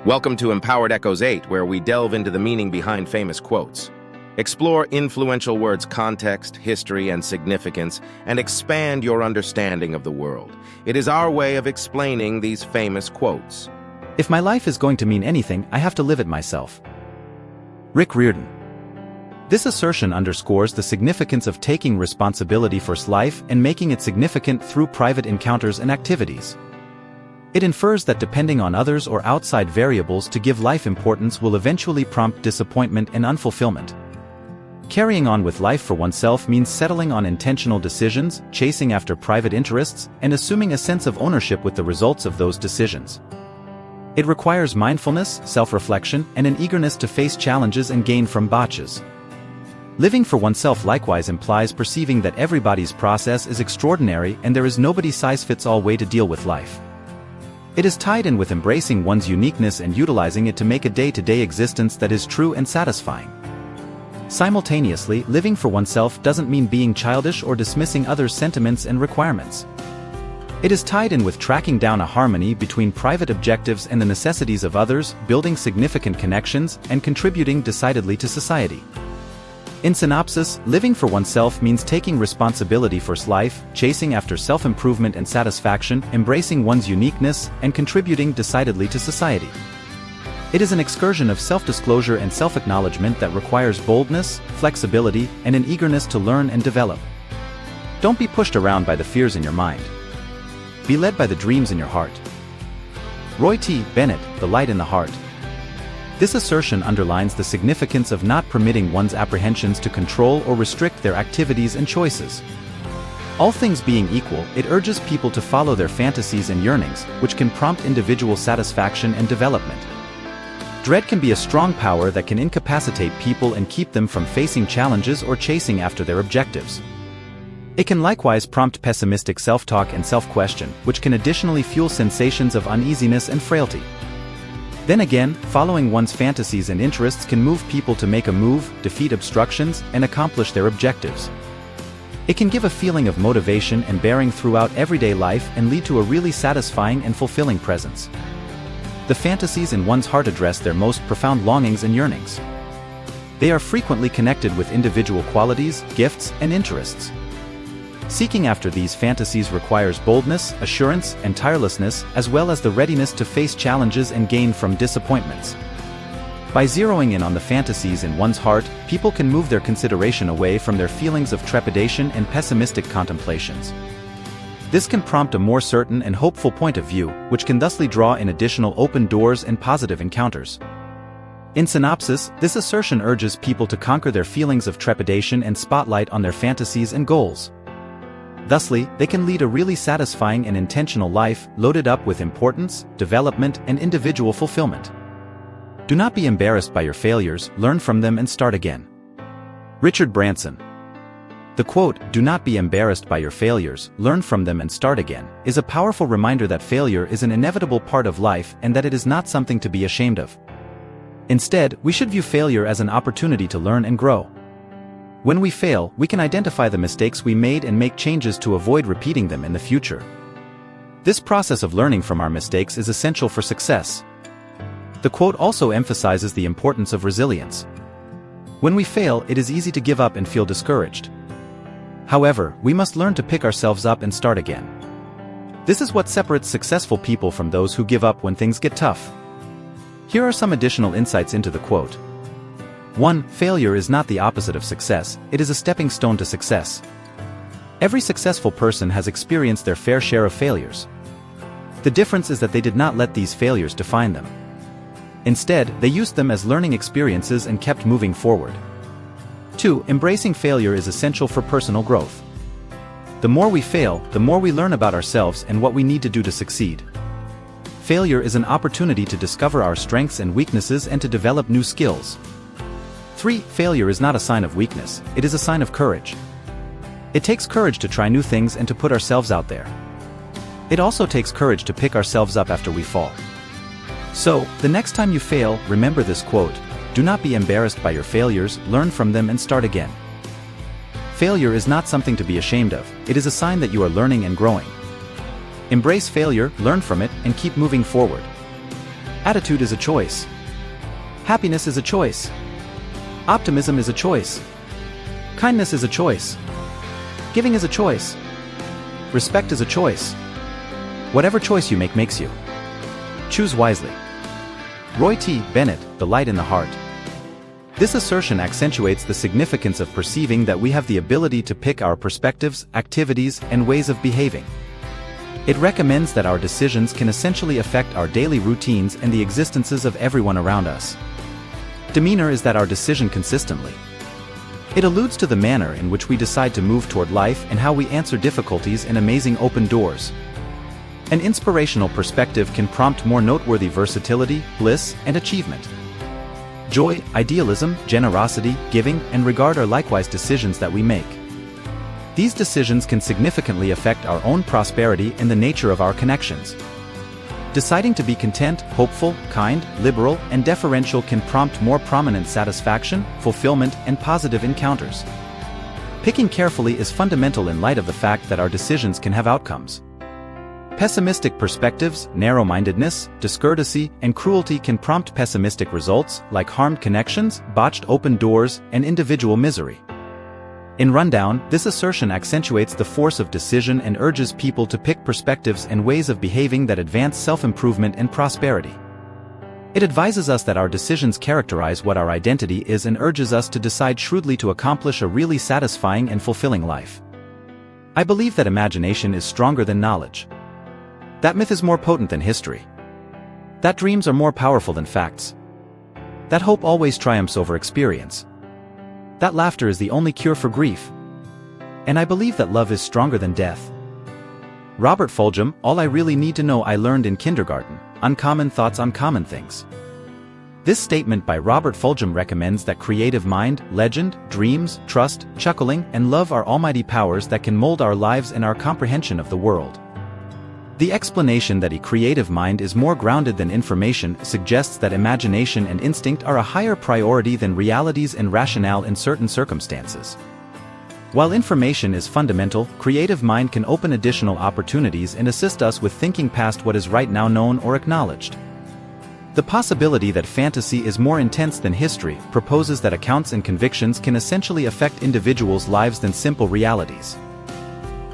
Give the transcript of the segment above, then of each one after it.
Welcome to Empowered Echoes 8, where we delve into the meaning behind famous quotes. Explore influential words' context, history, and significance, and expand your understanding of the world. It is our way of explaining these famous quotes. If my life is going to mean anything, I have to live it myself. Rick Riordan. This assertion underscores the significance of taking responsibility for life and making it significant through private encounters and activities. It infers that depending on others or outside variables to give life importance will eventually prompt disappointment and unfulfillment. Carrying on with life for oneself means settling on intentional decisions, chasing after private interests, and assuming a sense of ownership with the results of those decisions. It requires mindfulness, self-reflection, and an eagerness to face challenges and gain from botches. Living for oneself likewise implies perceiving that everybody's process is extraordinary and there is nobody size-fits-all way to deal with life. It is tied in with embracing one's uniqueness and utilizing it to make a day-to-day existence that is true and satisfying. Simultaneously, living for oneself doesn't mean being childish or dismissing others' sentiments and requirements. It is tied in with tracking down a harmony between private objectives and the necessities of others, building significant connections, and contributing decidedly to society. In synopsis, living for oneself means taking responsibility for life, chasing after self-improvement and satisfaction, embracing one's uniqueness, and contributing decidedly to society. It is an excursion of self-disclosure and self-acknowledgement that requires boldness, flexibility, and an eagerness to learn and develop. Don't be pushed around by the fears in your mind. Be led by the dreams in your heart. Roy T. Bennett, The Light in the Heart. This assertion underlines the significance of not permitting one's apprehensions to control or restrict their activities and choices. All things being equal, it urges people to follow their fantasies and yearnings, which can prompt individual satisfaction and development. Dread can be a strong power that can incapacitate people and keep them from facing challenges or chasing after their objectives. It can likewise prompt pessimistic self-talk and self-question, which can additionally fuel sensations of uneasiness and frailty. Then again, following one's fantasies and interests can move people to make a move, defeat obstructions, and accomplish their objectives. It can give a feeling of motivation and bearing throughout everyday life and lead to a really satisfying and fulfilling presence. The fantasies in one's heart address their most profound longings and yearnings. They are frequently connected with individual qualities, gifts, and interests. Seeking after these fantasies requires boldness, assurance, and tirelessness, as well as the readiness to face challenges and gain from disappointments. By zeroing in on the fantasies in one's heart, people can move their consideration away from their feelings of trepidation and pessimistic contemplations. This can prompt a more certain and hopeful point of view, which can thusly draw in additional open doors and positive encounters. In synopsis, this assertion urges people to conquer their feelings of trepidation and spotlight on their fantasies and goals. Thusly, they can lead a really satisfying and intentional life, loaded up with importance, development, and individual fulfillment. Do not be embarrassed by your failures, learn from them and start again. Richard Branson. The quote, "Do not be embarrassed by your failures, learn from them and start again," is a powerful reminder that failure is an inevitable part of life and that it is not something to be ashamed of. Instead, we should view failure as an opportunity to learn and grow. When we fail, we can identify the mistakes we made and make changes to avoid repeating them in the future. This process of learning from our mistakes is essential for success. The quote also emphasizes the importance of resilience. When we fail, it is easy to give up and feel discouraged. However, we must learn to pick ourselves up and start again. This is what separates successful people from those who give up when things get tough. Here are some additional insights into the quote. 1. Failure is not the opposite of success, it is a stepping stone to success. Every successful person has experienced their fair share of failures. The difference is that they did not let these failures define them. Instead, they used them as learning experiences and kept moving forward. 2. Embracing failure is essential for personal growth. The more we fail, the more we learn about ourselves and what we need to do to succeed. Failure is an opportunity to discover our strengths and weaknesses and to develop new skills. 3. Failure is not a sign of weakness, it is a sign of courage. It takes courage to try new things and to put ourselves out there. It also takes courage to pick ourselves up after we fall. So, the next time you fail, remember this quote, "Do not be embarrassed by your failures, learn from them and start again." Failure is not something to be ashamed of, it is a sign that you are learning and growing. Embrace failure, learn from it, and keep moving forward. Attitude is a choice. Happiness is a choice. Optimism is a choice. Kindness is a choice. Giving is a choice. Respect is a choice. Whatever choice you make makes you. Choose wisely. Roy T. Bennett, The Light in the Heart. This assertion accentuates the significance of perceiving that we have the ability to pick our perspectives, activities, and ways of behaving. It recommends that our decisions can essentially affect our daily routines and the existences of everyone around us. Demeanor is that our decision consistently. It alludes to the manner in which we decide to move toward life and how we answer difficulties in amazing open doors. An inspirational perspective can prompt more noteworthy versatility, bliss, and achievement. Joy, idealism, generosity, giving, and regard are likewise decisions that we make. These decisions can significantly affect our own prosperity and the nature of our connections. Deciding to be content, hopeful, kind, liberal, and deferential can prompt more prominent satisfaction, fulfillment, and positive encounters. Picking carefully is fundamental in light of the fact that our decisions can have outcomes. Pessimistic perspectives, narrow-mindedness, discourtesy, and cruelty can prompt pessimistic results like harmed connections, botched open doors, and individual misery. In Rundown, this assertion accentuates the force of decision and urges people to pick perspectives and ways of behaving that advance self-improvement and prosperity. It advises us that our decisions characterize what our identity is and urges us to decide shrewdly to accomplish a really satisfying and fulfilling life. I believe that imagination is stronger than knowledge. That myth is more potent than history. That dreams are more powerful than facts. That hope always triumphs over experience. That laughter is the only cure for grief. And I believe that love is stronger than death. Robert Fulghum, All I Really Need to Know I Learned in Kindergarten, Uncommon Thoughts on Common Things. This statement by Robert Fulghum recommends that creative mind, legend, dreams, trust, chuckling, and love are almighty powers that can mold our lives and our comprehension of the world. The explanation that a creative mind is more grounded than information suggests that imagination and instinct are a higher priority than realities and rationale in certain circumstances. While information is fundamental, creative mind can open additional opportunities and assist us with thinking past what is right now known or acknowledged. The possibility that fantasy is more intense than history proposes that accounts and convictions can essentially affect individuals' lives than simple realities.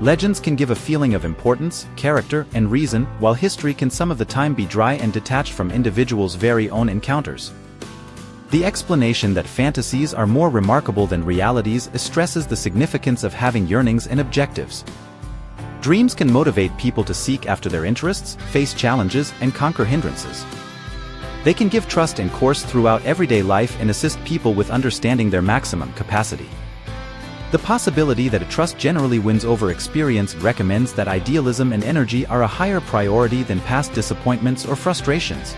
Legends can give a feeling of importance, character, and reason, while history can some of the time be dry and detached from individuals' very own encounters. The explanation that fantasies are more remarkable than realities stresses the significance of having yearnings and objectives. Dreams can motivate people to seek after their interests, face challenges, and conquer hindrances. They can give trust and course throughout everyday life and assist people with understanding their maximum capacity. The possibility that a trust generally wins over experience recommends that idealism and energy are a higher priority than past disappointments or frustrations.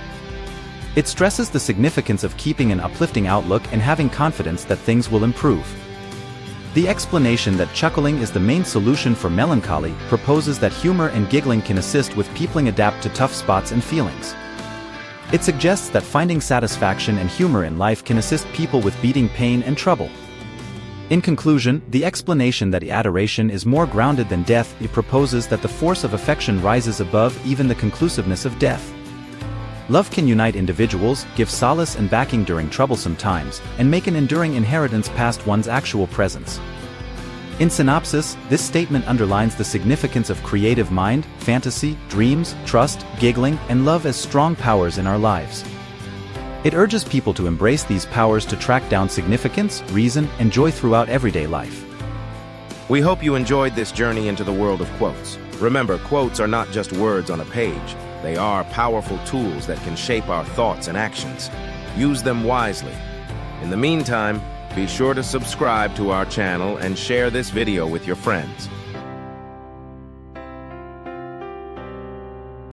It stresses the significance of keeping an uplifting outlook and having confidence that things will improve. The explanation that chuckling is the main solution for melancholy proposes that humor and giggling can assist with people adapt to tough spots and feelings. It suggests that finding satisfaction and humor in life can assist people with beating pain and trouble. In conclusion, the explanation that adoration is more grounded than death proposes that the force of affection rises above even the conclusiveness of death. Love can unite individuals, give solace and backing during troublesome times, and make an enduring inheritance past one's actual presence. In synopsis, this statement underlines the significance of creative mind, fantasy, dreams, trust, giggling, and love as strong powers in our lives. It urges people to embrace these powers to track down significance, reason, and joy throughout everyday life. We hope you enjoyed this journey into the world of quotes. Remember, quotes are not just words on a page. They are powerful tools that can shape our thoughts and actions. Use them wisely. In the meantime, be sure to subscribe to our channel and share this video with your friends.